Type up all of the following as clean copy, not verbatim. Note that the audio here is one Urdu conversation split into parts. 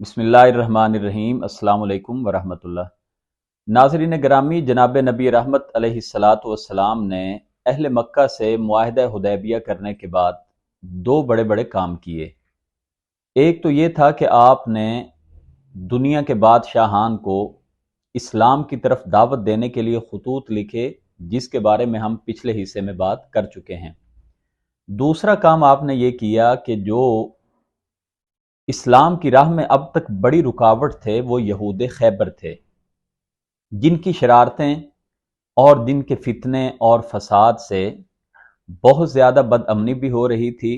بسم اللہ الرحمن الرحیم۔ السلام علیکم ورحمۃ اللہ۔ ناظرین گرامی، جناب نبی رحمت علیہ الصلاۃ والسلام نے اہل مکہ سے معاہدہ حدیبیہ کرنے کے بعد دو بڑے بڑے کام کیے۔ ایک تو یہ تھا کہ آپ نے دنیا کے بادشاہان کو اسلام کی طرف دعوت دینے کے لیے خطوط لکھے، جس کے بارے میں ہم پچھلے حصے میں بات کر چکے ہیں۔ دوسرا کام آپ نے یہ کیا کہ جو اسلام کی راہ میں اب تک بڑی رکاوٹ تھے وہ یہود خیبر تھے، جن کی شرارتیں اور جن کے فتنے اور فساد سے بہت زیادہ بد امنی بھی ہو رہی تھی،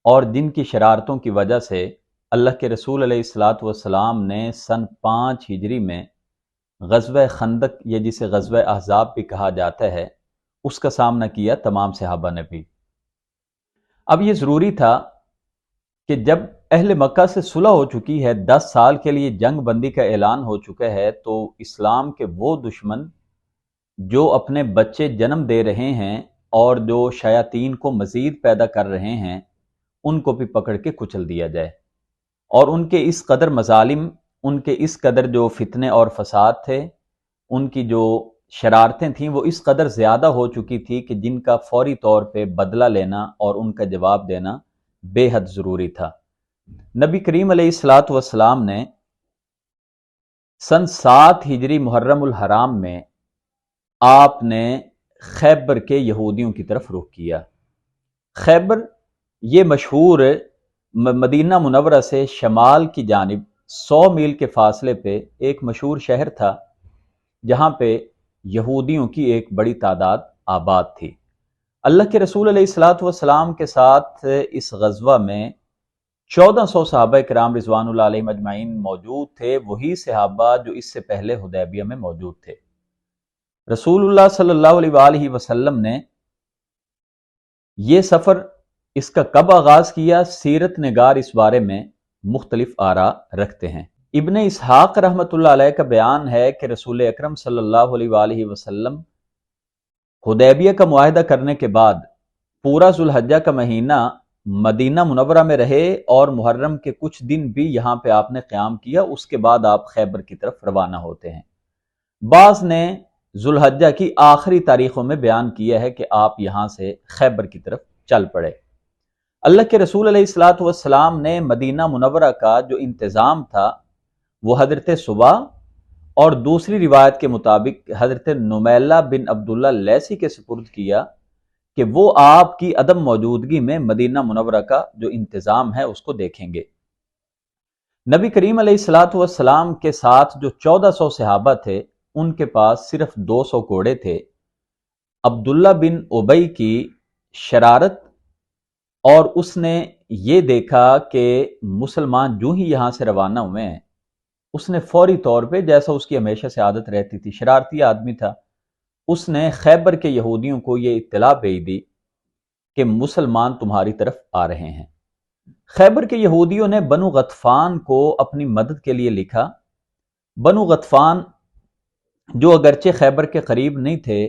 اور جن کی شرارتوں کی وجہ سے اللہ کے رسول علیہ الصلاۃ والسلام نے سن 5 ہجری میں غزوہ خندق، یا جسے غزوہ احزاب بھی کہا جاتا ہے، اس کا سامنا کیا تمام صحابہ نے بھی۔ اب یہ ضروری تھا کہ جب اہل مکہ سے صلح ہو چکی ہے، 10 سال کے لیے جنگ بندی کا اعلان ہو چکا ہے، تو اسلام کے وہ دشمن جو اپنے بچے جنم دے رہے ہیں اور جو شیاطین کو مزید پیدا کر رہے ہیں، ان کو بھی پکڑ کے کچل دیا جائے۔ اور ان کے اس قدر مظالم، ان کے اس قدر جو فتنے اور فساد تھے، ان کی جو شرارتیں تھیں، وہ اس قدر زیادہ ہو چکی تھی کہ جن کا فوری طور پہ بدلہ لینا اور ان کا جواب دینا بے حد ضروری تھا۔ نبی کریم علیہ الصلاۃ والسلام نے سن 7 ہجری محرم الحرام میں آپ نے خیبر کے یہودیوں کی طرف رخ کیا۔ خیبر یہ مشہور مدینہ منورہ سے شمال کی جانب 100 میل کے فاصلے پہ ایک مشہور شہر تھا، جہاں پہ یہودیوں کی ایک بڑی تعداد آباد تھی۔ اللہ کے رسول علیہ الصلاۃ والسلام کے ساتھ اس غزوہ میں 1400 صحابہ کرام رضوان اللہ علیہم اجمعین موجود تھے، وہی صحابہ جو اس سے پہلے حدیبیہ میں موجود تھے۔ رسول اللہ صلی اللہ علیہ وآلہ وسلم نے یہ سفر اس کا کب آغاز کیا، سیرت نگار اس بارے میں مختلف آراء رکھتے ہیں۔ ابن اسحاق رحمۃ اللہ علیہ کا بیان ہے کہ رسول اکرم صلی اللہ علیہ وآلہ وسلم حدیبیہ کا معاہدہ کرنے کے بعد پورا ذوالحجہ کا مہینہ مدینہ منورہ میں رہے، اور محرم کے کچھ دن بھی یہاں پہ آپ نے قیام کیا۔ اس کے بعد آپ خیبر کی طرف روانہ ہوتے ہیں۔ بعض نے ذوالحجہ کی آخری تاریخوں میں بیان کیا ہے کہ آپ یہاں سے خیبر کی طرف چل پڑے۔ اللہ کے رسول علیہ الصلاۃ والسلام نے مدینہ منورہ کا جو انتظام تھا وہ حضرت صبح اور دوسری روایت کے مطابق حضرت نمیلہ بن عبداللہ لیثی کے سپرد کیا کہ وہ آپ کی عدم موجودگی میں مدینہ منورہ کا جو انتظام ہے اس کو دیکھیں گے۔ نبی کریم علیہ الصلاۃ والسلام کے ساتھ جو 1400 صحابہ تھے، ان کے پاس صرف 200 گھوڑے تھے۔ عبداللہ بن ابی کی شرارت، اور اس نے یہ دیکھا کہ مسلمان جو ہی یہاں سے روانہ ہوئے ہیں، اس نے فوری طور پہ، جیسا اس کی ہمیشہ سے عادت رہتی تھی، شرارتی آدمی تھا، اس نے خیبر کے یہودیوں کو یہ اطلاع بھیج دی کہ مسلمان تمہاری طرف آ رہے ہیں۔ خیبر کے یہودیوں نے بنو غطفان کو اپنی مدد کے لیے لکھا۔ بنو غطفان جو اگرچہ خیبر کے قریب نہیں تھے،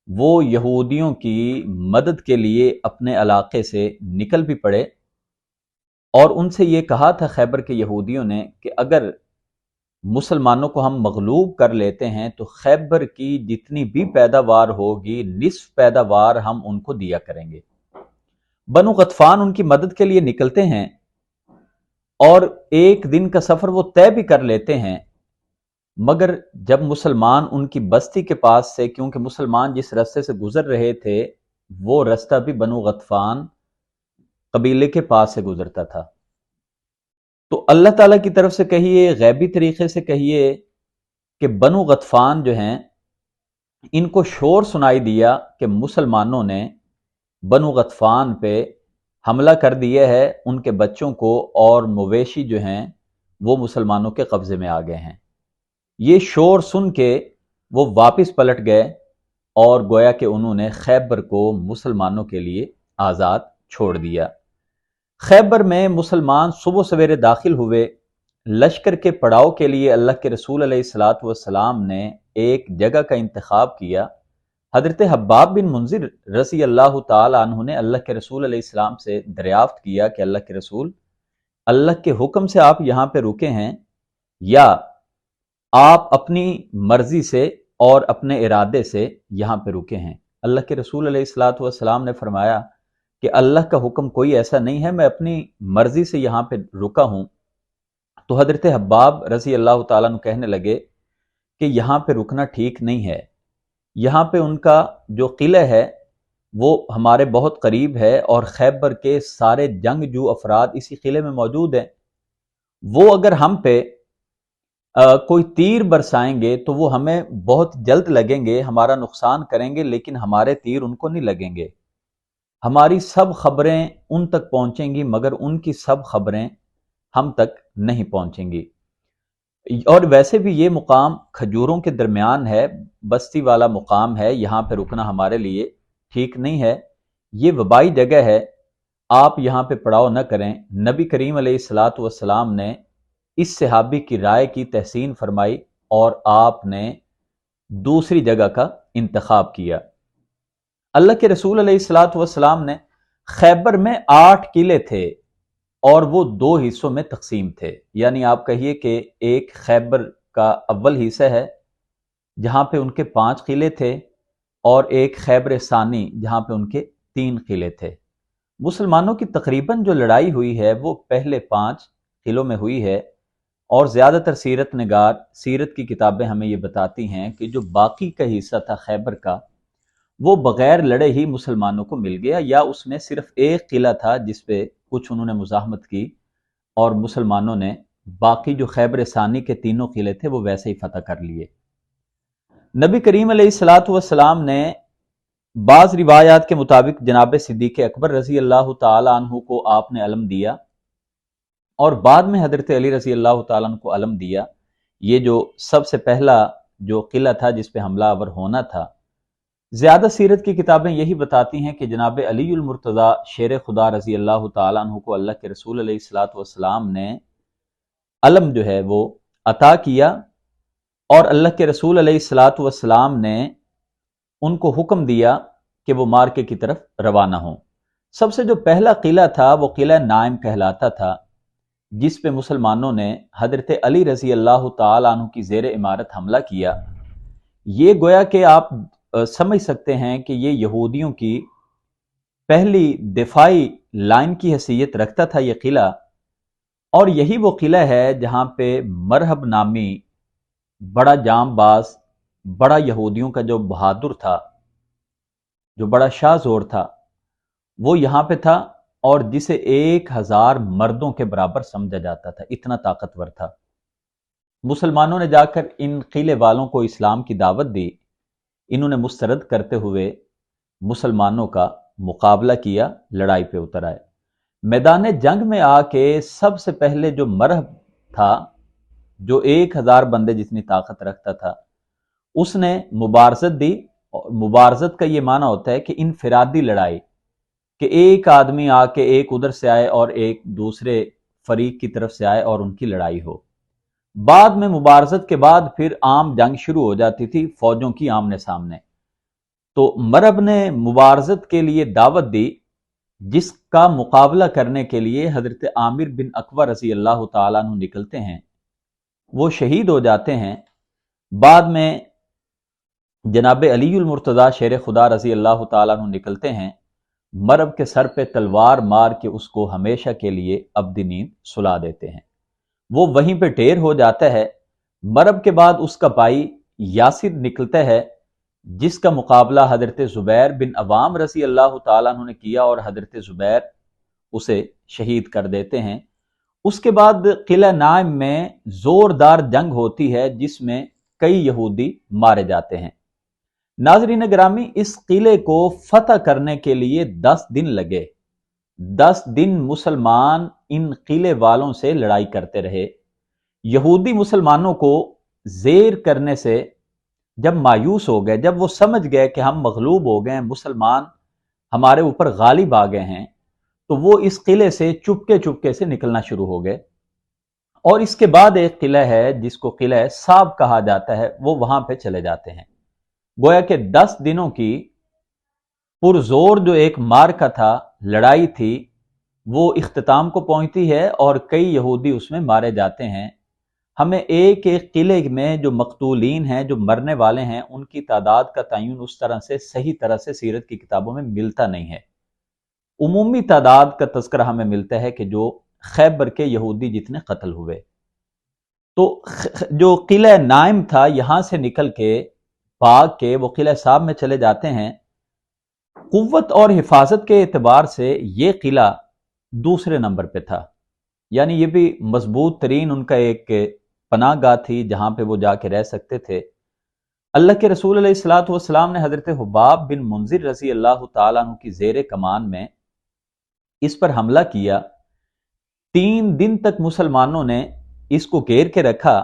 وہ یہودیوں کی مدد کے لیے اپنے علاقے سے نکل بھی پڑے، اور ان سے یہ کہا تھا خیبر کے یہودیوں نے کہ اگر مسلمانوں کو ہم مغلوب کر لیتے ہیں تو خیبر کی جتنی بھی پیداوار ہوگی، نصف پیداوار ہم ان کو دیا کریں گے۔ بنو غطفان ان کی مدد کے لیے نکلتے ہیں، اور ایک دن کا سفر وہ طے بھی کر لیتے ہیں، مگر جب مسلمان ان کی بستی کے پاس سے، کیونکہ مسلمان جس راستے سے گزر رہے تھے وہ راستہ بھی بنو غطفان قبیلے کے پاس سے گزرتا تھا، تو اللہ تعالیٰ کی طرف سے کہیے، غیبی طریقے سے کہیے کہ بنو غطفان جو ہیں، ان کو شور سنائی دیا کہ مسلمانوں نے بنو غطفان پہ حملہ کر دیا ہے، ان کے بچوں کو اور مویشی جو ہیں وہ مسلمانوں کے قبضے میں آ گئے ہیں۔ یہ شور سن کے وہ واپس پلٹ گئے، اور گویا کہ انہوں نے خیبر کو مسلمانوں کے لیے آزاد چھوڑ دیا۔ خیبر میں مسلمان صبح سویرے داخل ہوئے۔ لشکر کے پڑاؤ کے لیے اللہ کے رسول علیہ الصلاۃ والسلام نے ایک جگہ کا انتخاب کیا۔ حضرت حباب بن منذر رضی اللہ تعالی عنہ نے اللہ کے رسول علیہ السلام سے دریافت کیا کہ اللہ کے رسول، اللہ کے حکم سے آپ یہاں پہ رکے ہیں یا آپ اپنی مرضی سے اور اپنے ارادے سے یہاں پہ رکے ہیں؟ اللہ کے رسول علیہ الصلاۃ والسلام نے فرمایا کہ اللہ کا حکم کوئی ایسا نہیں ہے، میں اپنی مرضی سے یہاں پہ رکا ہوں۔ تو حضرت حباب رضی اللہ تعالیٰ عنہ کہنے لگے کہ یہاں پہ رکنا ٹھیک نہیں ہے، یہاں پہ ان کا جو قلعہ ہے وہ ہمارے بہت قریب ہے، اور خیبر کے سارے جنگجو افراد اسی قلعے میں موجود ہیں، وہ اگر ہم پہ کوئی تیر برسائیں گے تو وہ ہمیں بہت جلد لگیں گے، ہمارا نقصان کریں گے، لیکن ہمارے تیر ان کو نہیں لگیں گے۔ ہماری سب خبریں ان تک پہنچیں گی مگر ان کی سب خبریں ہم تک نہیں پہنچیں گی۔ اور ویسے بھی یہ مقام کھجوروں کے درمیان ہے، بستی والا مقام ہے، یہاں پہ رکنا ہمارے لیے ٹھیک نہیں ہے، یہ وبائی جگہ ہے، آپ یہاں پہ پڑاؤ نہ کریں۔ نبی کریم علیہ الصلاۃ والسلام نے اس صحابی کی رائے کی تحسین فرمائی اور آپ نے دوسری جگہ کا انتخاب کیا۔ اللہ کے رسول علیہ الصلاۃ والسلام نے خیبر میں 8 قلعے تھے اور وہ 2 حصوں میں تقسیم تھے، یعنی آپ کہیے کہ ایک خیبر کا اول حصہ ہے جہاں پہ ان کے 5 قلعے تھے، اور ایک خیبر ثانی جہاں پہ ان کے 3 قلعے تھے۔ مسلمانوں کی تقریباً جو لڑائی ہوئی ہے وہ پہلے 5 قلعوں میں ہوئی ہے، اور زیادہ تر سیرت نگار، سیرت کی کتابیں ہمیں یہ بتاتی ہیں کہ جو باقی کا حصہ تھا خیبر کا، وہ بغیر لڑے ہی مسلمانوں کو مل گیا، یا اس میں صرف ایک قلعہ تھا جس پہ کچھ انہوں نے مزاحمت کی، اور مسلمانوں نے باقی جو خیبر ثانی کے 3 قلعے تھے وہ ویسے ہی فتح کر لیے۔ نبی کریم علیہ الصلاۃ والسلام نے بعض روایات کے مطابق جناب صدیق اکبر رضی اللہ تعالی عنہ کو آپ نے علم دیا، اور بعد میں حضرت علی رضی اللہ تعالیٰ عنہ کو علم دیا۔ یہ جو سب سے پہلا جو قلعہ تھا جس پہ حملہ آور ہونا تھا، زیادہ سیرت کی کتابیں یہی بتاتی ہیں کہ جناب علی المرتضیٰ شیر خدا رضی اللہ تعالیٰ عنہ کو اللہ کے رسول علیہ الصلاۃ والسلام نے علم جو ہے وہ عطا کیا، اور اللہ کے رسول علیہ الصلاۃ والسلام نے ان کو حکم دیا کہ وہ مارکے کی طرف روانہ ہوں۔ سب سے جو پہلا قلعہ تھا وہ قلعہ نائم کہلاتا تھا، جس پہ مسلمانوں نے حضرت علی رضی اللہ تعالیٰ عنہ کی زیر امارت حملہ کیا۔ یہ گویا کہ آپ سمجھ سکتے ہیں کہ یہ یہودیوں کی پہلی دفاعی لائن کی حیثیت رکھتا تھا یہ قلعہ، اور یہی وہ قلعہ ہے جہاں پہ مرہب نامی بڑا جام باز، بڑا یہودیوں کا جو بہادر تھا، جو بڑا شاہ زور تھا، وہ یہاں پہ تھا، اور جسے 1000 مردوں کے برابر سمجھا جاتا تھا، اتنا طاقتور تھا۔ مسلمانوں نے جا کر ان قلعے والوں کو اسلام کی دعوت دی، انہوں نے مسترد کرتے ہوئے مسلمانوں کا مقابلہ کیا، لڑائی پہ اتر آئے۔ میدان جنگ میں آ کے سب سے پہلے جو مرہب تھا، جو 1000 بندے جتنی طاقت رکھتا تھا، اس نے مبارزت دی، اور مبارزت کا یہ معنی ہوتا ہے کہ انفرادی لڑائی، کہ ایک آدمی آ کے ایک ادھر سے آئے اور ایک دوسرے فریق کی طرف سے آئے اور ان کی لڑائی ہو۔ بعد میں مبارزت کے بعد پھر عام جنگ شروع ہو جاتی تھی، فوجوں کی آمنے سامنے۔ تو مرہب نے مبارزت کے لیے دعوت دی، جس کا مقابلہ کرنے کے لیے حضرت عامر بن عقبہ رضی اللہ تعالیٰ عنہ نکلتے ہیں، وہ شہید ہو جاتے ہیں۔ بعد میں جناب علی المرتضیٰ شیر خدا رضی اللہ تعالیٰ عنہ نکلتے ہیں، مرہب کے سر پہ تلوار مار کے اس کو ہمیشہ کے لیے ابدی نیند سلا دیتے ہیں، وہ وہیں پہ ڈھیر ہو جاتا ہے۔ مرہب کے بعد اس کا بھائی یاسر نکلتا ہے، جس کا مقابلہ حضرت زبیر بن عوام رضی اللہ تعالیٰ عنہ نے کیا، اور حضرت زبیر اسے شہید کر دیتے ہیں۔ اس کے بعد قلعہ نائم میں زوردار جنگ ہوتی ہے، جس میں کئی یہودی مارے جاتے ہیں۔ ناظرین گرامی، اس قلعے کو فتح کرنے کے لیے 10 دن لگے۔ 10 دن مسلمان ان قلعے والوں سے لڑائی کرتے رہے۔ یہودی مسلمانوں کو زیر کرنے سے جب مایوس ہو گئے، جب وہ سمجھ گئے کہ ہم مغلوب ہو گئے ہیں، مسلمان ہمارے اوپر غالب آ گئے ہیں، تو وہ اس قلعے سے چپکے سے نکلنا شروع ہو گئے۔ اور اس کے بعد ایک قلعہ ہے جس کو قلعہ صاب کہا جاتا ہے، وہ وہاں پہ چلے جاتے ہیں۔ گویا کہ 10 دنوں کی پرزور جو ایک مارکا تھا، لڑائی تھی، وہ اختتام کو پہنچتی ہے اور کئی یہودی اس میں مارے جاتے ہیں۔ ہمیں ایک ایک قلعے میں جو مقتولین ہیں، جو مرنے والے ہیں، ان کی تعداد کا تعین اس طرح سے صحیح طرح سے سیرت کی کتابوں میں ملتا نہیں ہے۔ عمومی تعداد کا تذکرہ ہمیں ملتا ہے کہ جو خیبر کے یہودی جتنے قتل ہوئے، تو جو قلعہ نائم تھا یہاں سے نکل کے بھاگ کے وہ قلعہ صاحب میں چلے جاتے ہیں۔ قوت اور حفاظت کے اعتبار سے یہ قلعہ دوسرے نمبر پہ تھا، یعنی یہ بھی مضبوط ترین ان کا ایک پناہ گاہ تھی جہاں پہ وہ جا کے رہ سکتے تھے۔ اللہ کے رسول علیہ الصلوۃ والسلام نے حضرت حباب بن منذر رضی اللہ تعالیٰ عنہ کی زیر کمان میں اس پر حملہ کیا۔ 3 دن تک مسلمانوں نے اس کو گھیر کے رکھا۔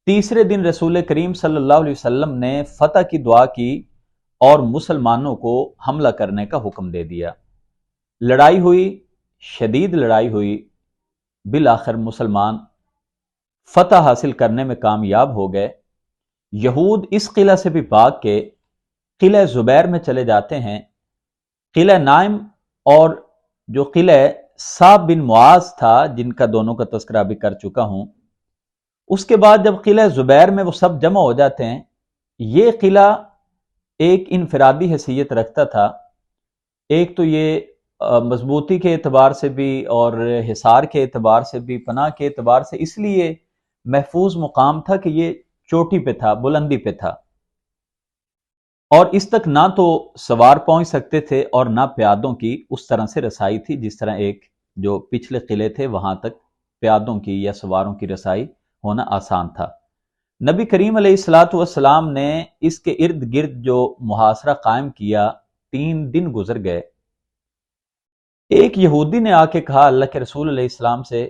تیسرے دن رسول کریم صلی اللہ علیہ وسلم نے فتح کی دعا کی اور مسلمانوں کو حملہ کرنے کا حکم دے دیا۔ لڑائی ہوئی، شدید لڑائی ہوئی، بالآخر مسلمان فتح حاصل کرنے میں کامیاب ہو گئے۔ یہود اس قلعہ سے بھی بھاگ کے قلعہ زبیر میں چلے جاتے ہیں۔ قلعہ نائم اور جو قلعہ صعب بن معاذ تھا، جن کا دونوں کا تذکرہ بھی کر چکا ہوں، اس کے بعد جب قلعہ زبیر میں وہ سب جمع ہو جاتے ہیں، یہ قلعہ ایک انفرادی حیثیت رکھتا تھا۔ ایک تو یہ مضبوطی کے اعتبار سے بھی اور حصار کے اعتبار سے بھی، پناہ کے اعتبار سے اس لیے محفوظ مقام تھا کہ یہ چوٹی پہ تھا، بلندی پہ تھا، اور اس تک نہ تو سوار پہنچ سکتے تھے اور نہ پیادوں کی اس طرح سے رسائی تھی جس طرح ایک جو پچھلے قلعے تھے وہاں تک پیادوں کی یا سواروں کی رسائی ہونا آسان تھا۔ نبی کریم علیہ الصلوۃ والسلام نے اس کے ارد گرد جو محاصرہ قائم کیا، 3 دن گزر گئے۔ ایک یہودی نے آ کے کہا اللہ کے رسول علیہ السلام سے،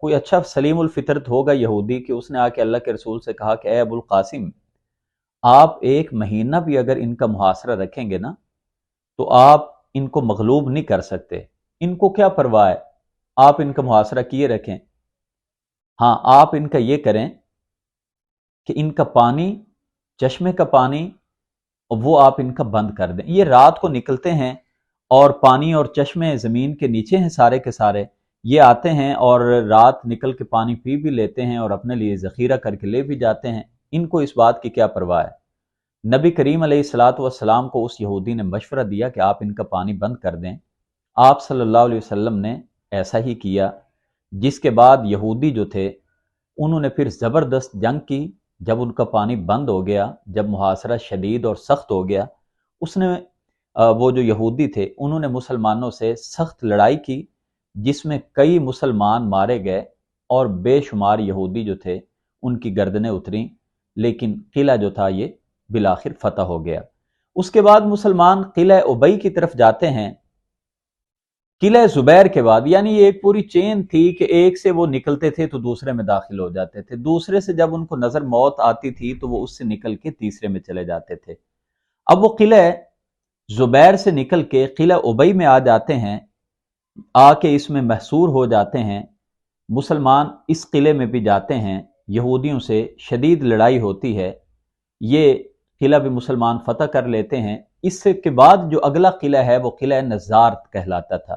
کوئی اچھا سلیم الفطرت ہوگا یہودی، کہ اس نے آ کے اللہ کے رسول سے کہا کہ اے ابو القاسم، آپ 1 مہینہ بھی اگر ان کا محاصرہ رکھیں گے نا تو آپ ان کو مغلوب نہیں کر سکتے، ان کو کیا پرواہ ہے، آپ ان کا محاصرہ کیے رکھیں۔ ہاں، آپ ان کا یہ کریں کہ ان کا پانی، چشمے کا پانی، وہ آپ ان کا بند کر دیں۔ یہ رات کو نکلتے ہیں اور پانی اور چشمے زمین کے نیچے ہیں سارے کے سارے، یہ آتے ہیں اور رات نکل کے پانی پی بھی لیتے ہیں اور اپنے لیے ذخیرہ کر کے لے بھی جاتے ہیں، ان کو اس بات کی کیا پرواہ ہے۔ نبی کریم علیہ الصلوۃ والسلام کو اس یہودی نے مشورہ دیا کہ آپ ان کا پانی بند کر دیں۔ آپ صلی اللہ علیہ وسلم نے ایسا ہی کیا، جس کے بعد یہودی جو تھے انہوں نے پھر زبردست جنگ کی۔ جب ان کا پانی بند ہو گیا، جب محاصرہ شدید اور سخت ہو گیا، اس نے وہ جو یہودی تھے انہوں نے مسلمانوں سے سخت لڑائی کی، جس میں کئی مسلمان مارے گئے اور بے شمار یہودی جو تھے ان کی گردنیں اتریں، لیکن قلعہ جو تھا یہ بالآخر فتح ہو گیا۔ اس کے بعد مسلمان قلعہ ابئی کی طرف جاتے ہیں۔ قلعہ زبیر کے بعد، یعنی یہ ایک پوری چین تھی کہ ایک سے وہ نکلتے تھے تو دوسرے میں داخل ہو جاتے تھے، دوسرے سے جب ان کو نظر موت آتی تھی تو وہ اس سے نکل کے تیسرے میں چلے جاتے تھے۔ اب وہ قلعہ زبیر سے نکل کے قلعہ ابئی میں آ جاتے ہیں، آ کے اس میں محصور ہو جاتے ہیں۔ مسلمان اس قلعے میں بھی جاتے ہیں، یہودیوں سے شدید لڑائی ہوتی ہے، یہ قلعہ بھی مسلمان فتح کر لیتے ہیں۔ اس کے بعد جو اگلا قلعہ ہے وہ قلعہ نزار کہلاتا تھا۔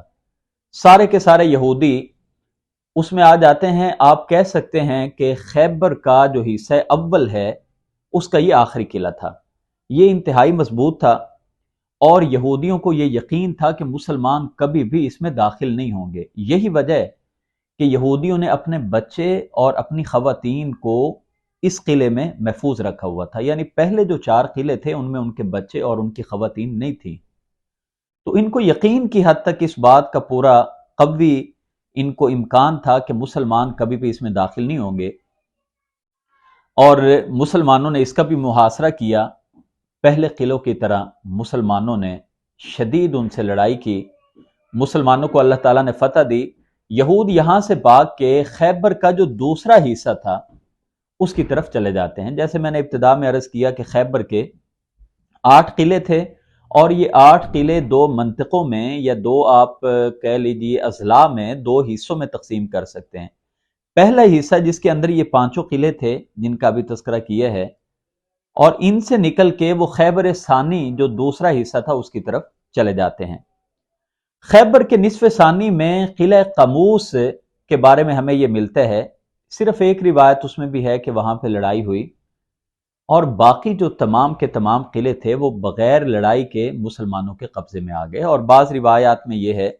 سارے کے سارے یہودی اس میں آ جاتے ہیں۔ آپ کہہ سکتے ہیں کہ خیبر کا جو حصہ اول ہے اس کا یہ آخری قلعہ تھا، یہ انتہائی مضبوط تھا، اور یہودیوں کو یہ یقین تھا کہ مسلمان کبھی بھی اس میں داخل نہیں ہوں گے۔ یہی وجہ ہے کہ یہودیوں نے اپنے بچے اور اپنی خواتین کو اس قلعے میں محفوظ رکھا ہوا تھا، یعنی پہلے جو 4 قلعے تھے ان میں ان کے بچے اور ان کی خواتین نہیں تھی، تو ان کو یقین کی حد تک اس بات کا پورا قوی ان کو امکان تھا کہ مسلمان کبھی بھی اس میں داخل نہیں ہوں گے، اور مسلمانوں نے اس کا بھی محاصرہ کیا۔ پہلے قلعوں کی طرح مسلمانوں نے شدید ان سے لڑائی کی، مسلمانوں کو اللہ تعالیٰ نے فتح دی۔ یہود یہاں سے بھاگ کے خیبر کا جو دوسرا حصہ تھا اس کی طرف چلے جاتے ہیں۔ جیسے میں نے ابتدا میں عرض کیا کہ خیبر کے 8 قلعے تھے، اور یہ 8 قلعے 2 منطقوں میں یا 2 آپ کہہ لیجیے اضلاع میں 2 حصوں میں تقسیم کر سکتے ہیں۔ پہلا حصہ جس کے اندر یہ 5 قلعے تھے جن کا بھی تذکرہ کیا ہے، اور ان سے نکل کے وہ خیبر ثانی جو دوسرا حصہ تھا اس کی طرف چلے جاتے ہیں۔ خیبر کے نصف ثانی میں قلعہ قموس کے بارے میں ہمیں یہ ملتا ہے، صرف ایک روایت اس میں بھی ہے کہ وہاں پہ لڑائی ہوئی، اور باقی جو تمام کے تمام قلعے تھے وہ بغیر لڑائی کے مسلمانوں کے قبضے میں آ گئے۔ اور بعض روایات میں یہ ہے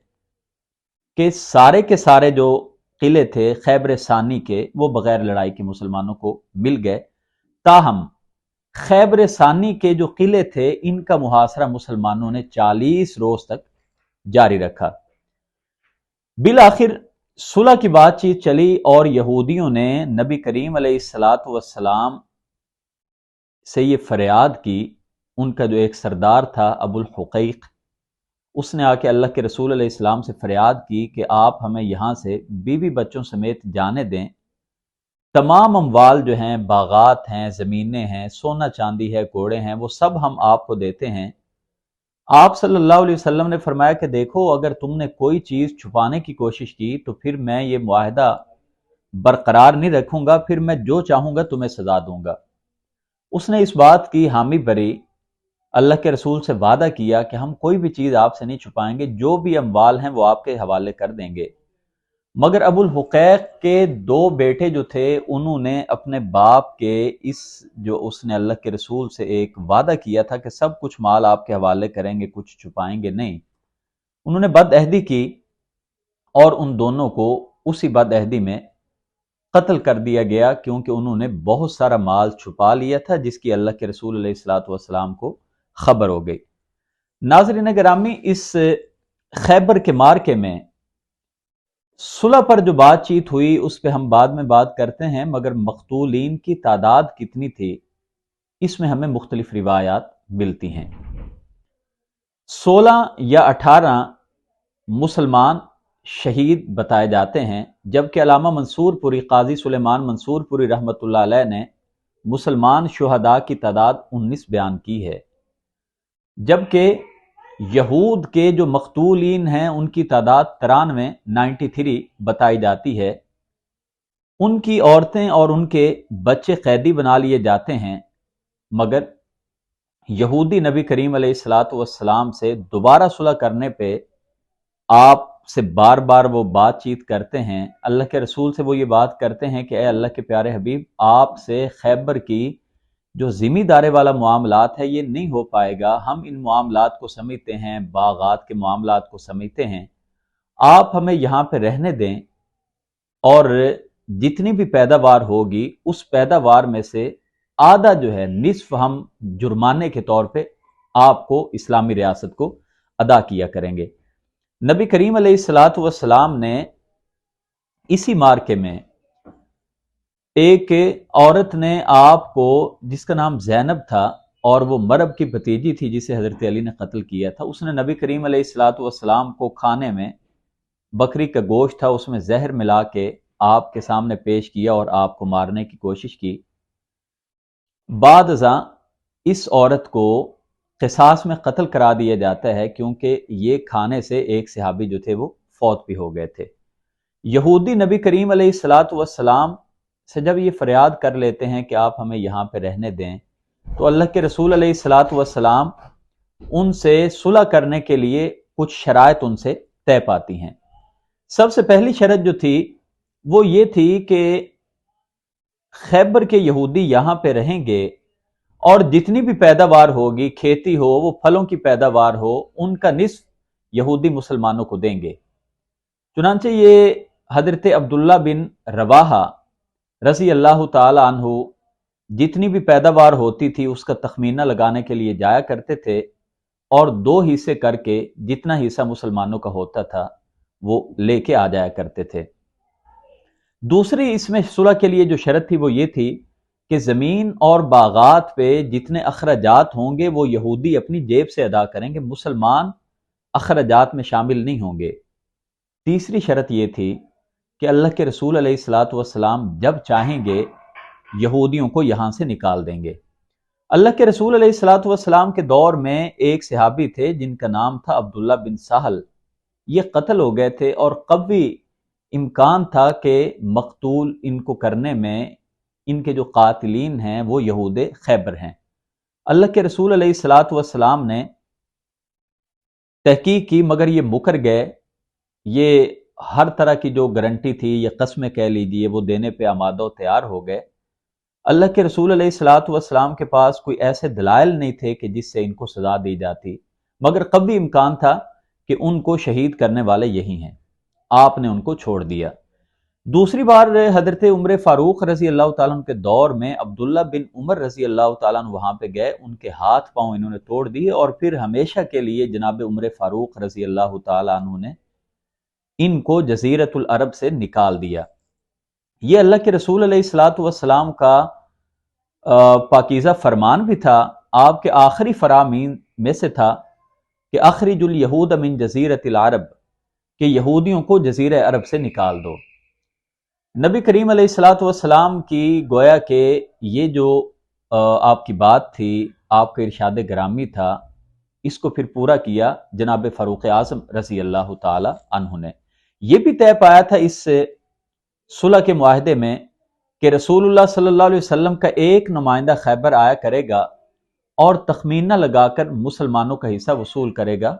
کہ سارے کے سارے جو قلعے تھے خیبر ثانی کے وہ بغیر لڑائی کے مسلمانوں کو مل گئے۔ تاہم خیبر ثانی کے جو قلعے تھے ان کا محاصرہ مسلمانوں نے 40 روز تک جاری رکھا۔ بالآخر صلح کی بات چیت چلی اور یہودیوں نے نبی کریم علیہ الصلاۃ والسلام سے یہ فریاد کی۔ ان کا جو ایک سردار تھا ابو الحقیق، اس نے آ کے اللہ کے رسول علیہ السلام سے فریاد کی کہ آپ ہمیں یہاں سے بیوی بچوں سمیت جانے دیں، تمام اموال جو ہیں، باغات ہیں، زمینیں ہیں، سونا چاندی ہے، گھوڑے ہیں، وہ سب ہم آپ کو دیتے ہیں۔ آپ صلی اللہ علیہ وسلم نے فرمایا کہ دیکھو، اگر تم نے کوئی چیز چھپانے کی کوشش کی تو پھر میں یہ معاہدہ برقرار نہیں رکھوں گا، پھر میں جو چاہوں گا تمہیں سزا دوں گا۔ اس نے اس بات کی حامی بری، اللہ کے رسول سے وعدہ کیا کہ ہم کوئی بھی چیز آپ سے نہیں چھپائیں گے، جو بھی اموال ہیں وہ آپ کے حوالے کر دیں گے۔ مگر ابو الحقیق کے 2 بیٹے جو تھے انہوں نے اپنے باپ کے اس نے اللہ کے رسول سے ایک وعدہ کیا تھا کہ سب کچھ مال آپ کے حوالے کریں گے، کچھ چھپائیں گے نہیں، انہوں نے بد عہدی کی اور ان دونوں کو اسی بد عہدی میں قتل کر دیا گیا، کیونکہ انہوں نے بہت سارا مال چھپا لیا تھا جس کی اللہ کے رسول علیہ الصلوۃ والسلام کو خبر ہو گئی۔ ناظرین گرامی، اس خیبر کے مارکے میں صلح پر جو بات چیت ہوئی اس پہ ہم بعد میں بات کرتے ہیں، مگر مقتولین کی تعداد کتنی تھی اس میں ہمیں مختلف روایات ملتی ہیں۔ 16 یا 18 مسلمان شہید بتائے جاتے ہیں، جبکہ علامہ منصور پوری، قاضی سلیمان منصور پوری رحمۃ اللہ علیہ نے مسلمان شہداء کی تعداد 19 بیان کی ہے، جبکہ یہود کے جو مقتولین ہیں ان کی تعداد 93 بتائی جاتی ہے۔ ان کی عورتیں اور ان کے بچے قیدی بنا لیے جاتے ہیں، مگر یہودی نبی کریم علیہ الصلوۃ والسلام سے دوبارہ صلح کرنے پہ آپ سے بار بار وہ بات چیت کرتے ہیں، اللہ کے رسول سے وہ یہ بات کرتے ہیں کہ اے اللہ کے پیارے حبیب، آپ سے خیبر کی جو ذمہ دارے والا معاملات ہے یہ نہیں ہو پائے گا، ہم ان معاملات کو سمجھتے ہیں، باغات کے معاملات کو سمجھتے ہیں، آپ ہمیں یہاں پہ رہنے دیں اور جتنی بھی پیداوار ہوگی اس پیداوار میں سے آدھا جو ہے، نصف ہم جرمانے کے طور پہ آپ کو اسلامی ریاست کو ادا کیا کریں گے۔ نبی کریم علیہ الصلوۃ والسلام نے اسی مارکے میں ایک عورت نے آپ کو، جس کا نام زینب تھا اور وہ مرب کی بھتیجی تھی جسے حضرت علی نے قتل کیا تھا، اس نے نبی کریم علیہ الصلوۃ والسلام کو کھانے میں بکری کا گوشت تھا، اس میں زہر ملا کے آپ کے سامنے پیش کیا اور آپ کو مارنے کی کوشش کی۔ بعد ازاں اس عورت کو قصاص میں قتل کرا دیا جاتا ہے، کیونکہ یہ کھانے سے ایک صحابی جو تھے وہ فوت بھی ہو گئے تھے۔ یہودی نبی کریم علیہ الصلوۃ والسلام سے جب یہ فریاد کر لیتے ہیں کہ آپ ہمیں یہاں پہ رہنے دیں، تو اللہ کے رسول علیہ الصلوۃ والسلام ان سے صلح کرنے کے لیے کچھ شرائط ان سے طے پاتی ہیں۔ سب سے پہلی شرط جو تھی وہ یہ تھی کہ خیبر کے یہودی یہاں پہ رہیں گے اور جتنی بھی پیداوار ہوگی، کھیتی ہو، وہ پھلوں کی پیداوار ہو، ان کا نصف یہودی مسلمانوں کو دیں گے۔ چنانچہ یہ حضرت عبداللہ بن رواحہ رضی اللہ تعالی عنہ جتنی بھی پیداوار ہوتی تھی اس کا تخمینہ لگانے کے لیے جایا کرتے تھے اور 2 حصے کر کے جتنا حصہ مسلمانوں کا ہوتا تھا وہ لے کے آ جایا کرتے تھے۔ دوسری اس میں صلح کے لیے جو شرط تھی وہ یہ تھی کہ زمین اور باغات پہ جتنے اخراجات ہوں گے وہ یہودی اپنی جیب سے ادا کریں گے، مسلمان اخراجات میں شامل نہیں ہوں گے۔ تیسری شرط یہ تھی کہ اللہ کے رسول علیہ الصلوۃ والسلام جب چاہیں گے یہودیوں کو یہاں سے نکال دیں گے۔ اللہ کے رسول علیہ الصلوۃ والسلام کے دور میں ایک صحابی تھے جن کا نام تھا عبداللہ بن سہل، یہ قتل ہو گئے تھے اور قوی امکان تھا کہ مقتول ان کو کرنے میں ان کے جو قاتلین ہیں وہ یہود خیبر ہیں۔ اللہ کے رسول علیہ الصلوۃ والسلام نے تحقیق کی مگر یہ مکر گئے، یہ ہر طرح کی جو گارنٹی تھی یا قسمیں کہہ لیجیے وہ دینے پہ آمادہ و تیار ہو گئے۔ اللہ کے رسول علیہ الصلاۃ والسلام کے پاس کوئی ایسے دلائل نہیں تھے کہ جس سے ان کو سزا دی جاتی، مگر قطعی امکان تھا کہ ان کو شہید کرنے والے یہی ہیں۔ آپ نے ان کو چھوڑ دیا۔ دوسری بار حضرت عمر فاروق رضی اللہ تعالیٰ عنہ کے دور میں عبداللہ بن عمر رضی اللہ تعالیٰ عنہ وہاں پہ گئے، ان کے ہاتھ پاؤں انہوں نے توڑ دیے اور پھر ہمیشہ کے لیے جناب عمر فاروق رضی اللہ تعالیٰ عنہ نے ان کو جزیرۃ العرب سے نکال دیا۔ یہ اللہ کے رسول علیہ الصلاۃ والسلام کا پاکیزہ فرمان بھی تھا، آپ کے آخری فرامین میں سے تھا کہ اخرج الیہود من جزیرۃ العرب، کہ یہودیوں کو جزیرہ عرب سے نکال دو۔ نبی کریم علیہ الصلاۃ والسلام کی گویا کہ یہ جو آپ کی بات تھی، آپ کا ارشاد گرامی تھا، اس کو پھر پورا کیا جناب فاروق اعظم رضی اللہ تعالی عنہ نے۔ یہ بھی طے پایا تھا اس صلح کے معاہدے میں کہ رسول اللہ صلی اللہ علیہ وسلم کا ایک نمائندہ خیبر آیا کرے گا اور تخمینہ لگا کر مسلمانوں کا حصہ وصول کرے گا،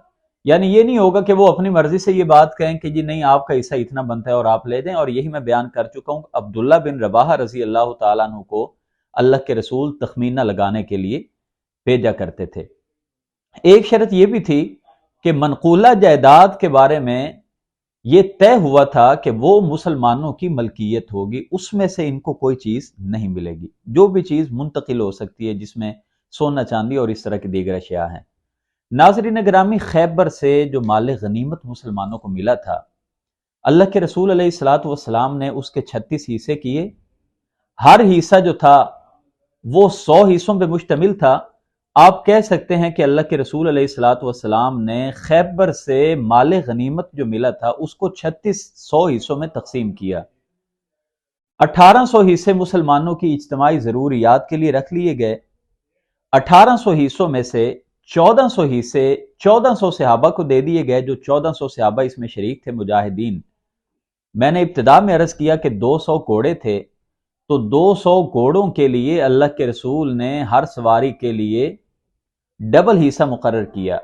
یعنی یہ نہیں ہوگا کہ وہ اپنی مرضی سے یہ بات کہیں کہ جی نہیں آپ کا حصہ اتنا بنتا ہے اور آپ لے دیں۔ اور یہی میں بیان کر چکا ہوں، عبداللہ بن رواحہ رضی اللہ تعالیٰ عنہ کو اللہ کے رسول تخمینہ لگانے کے لیے بھیجا کرتے تھے۔ ایک شرط یہ بھی تھی کہ منقولہ جائیداد کے بارے میں یہ طے ہوا تھا کہ وہ مسلمانوں کی ملکیت ہوگی، اس میں سے ان کو کوئی چیز نہیں ملے گی، جو بھی چیز منتقل ہو سکتی ہے جس میں سونا چاندی اور اس طرح کی دیگر اشیاء ہیں۔ ناظرین گرامی، خیبر سے جو مال غنیمت مسلمانوں کو ملا تھا، اللہ کے رسول علیہ الصلاۃ والسلام نے اس کے 36 حصے کیے۔ ہر حصہ جو تھا وہ 100 حصوں پہ مشتمل تھا۔ آپ کہہ سکتے ہیں کہ اللہ کے رسول علیہ الصلاۃ والسلام نے خیبر سے مال غنیمت جو ملا تھا اس کو 3600 حصوں میں تقسیم کیا۔ 1800 حصے مسلمانوں کی اجتماعی ضروریات کے لیے رکھ لیے گئے۔ 1800 حصوں میں سے 1400 حصے 1400 صحابہ کو دے دیے گئے، جو 1400 صحابہ اس میں شریک تھے مجاہدین۔ میں نے ابتدا میں عرض کیا کہ 200 گھوڑے تھے، تو 200 گھوڑوں کے لیے اللہ کے رسول نے ہر سواری کے لیے ڈبل حصہ مقرر کیا،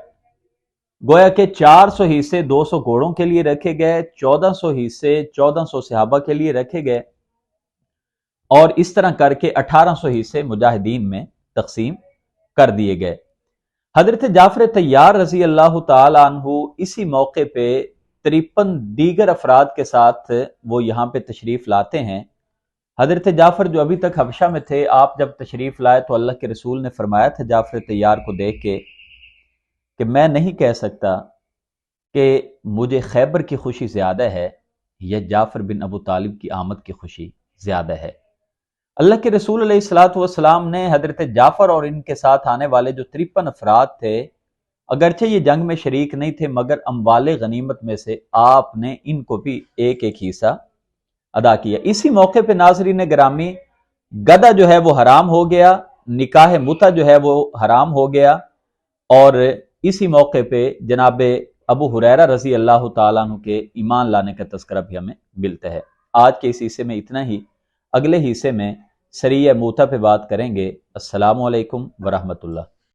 گویا کہ 400 حصے 200 گھوڑوں کے لیے رکھے گئے، 1400 حصے 1400 صحابہ کے لیے رکھے گئے، اور اس طرح کر کے 1800 حصے مجاہدین میں تقسیم کر دیے گئے۔ حضرت جعفر طیار رضی اللہ تعالی عنہ اسی موقع پہ 53 دیگر افراد کے ساتھ وہ یہاں پہ تشریف لاتے ہیں۔ حضرت جعفر جو ابھی تک حبشہ میں تھے، آپ جب تشریف لائے تو اللہ کے رسول نے فرمایا تھا جعفر طیار کو دیکھ کے کہ میں نہیں کہہ سکتا کہ مجھے خیبر کی خوشی زیادہ ہے یا جعفر بن ابو طالب کی آمد کی خوشی زیادہ ہے۔ اللہ کے رسول علیہ الصلاۃ والسلام نے حضرت جعفر اور ان کے ساتھ آنے والے جو 53 افراد تھے، اگرچہ یہ جنگ میں شریک نہیں تھے، مگر اموال غنیمت میں سے آپ نے ان کو بھی ایک ایک حصہ ادا کیا۔ اسی موقع پہ ناظرین گرامی، گدھا جو ہے وہ حرام ہو گیا، نکاح متع جو ہے وہ حرام ہو گیا، اور اسی موقع پہ جناب ابو ہریرہ رضی اللہ تعالیٰ عنہ کے ایمان لانے کا تذکرہ بھی ہمیں ملتا ہے۔ آج کے اس حصے میں اتنا ہی، اگلے حصے میں سریہ موتہ پہ بات کریں گے۔ السلام علیکم ورحمۃ اللہ۔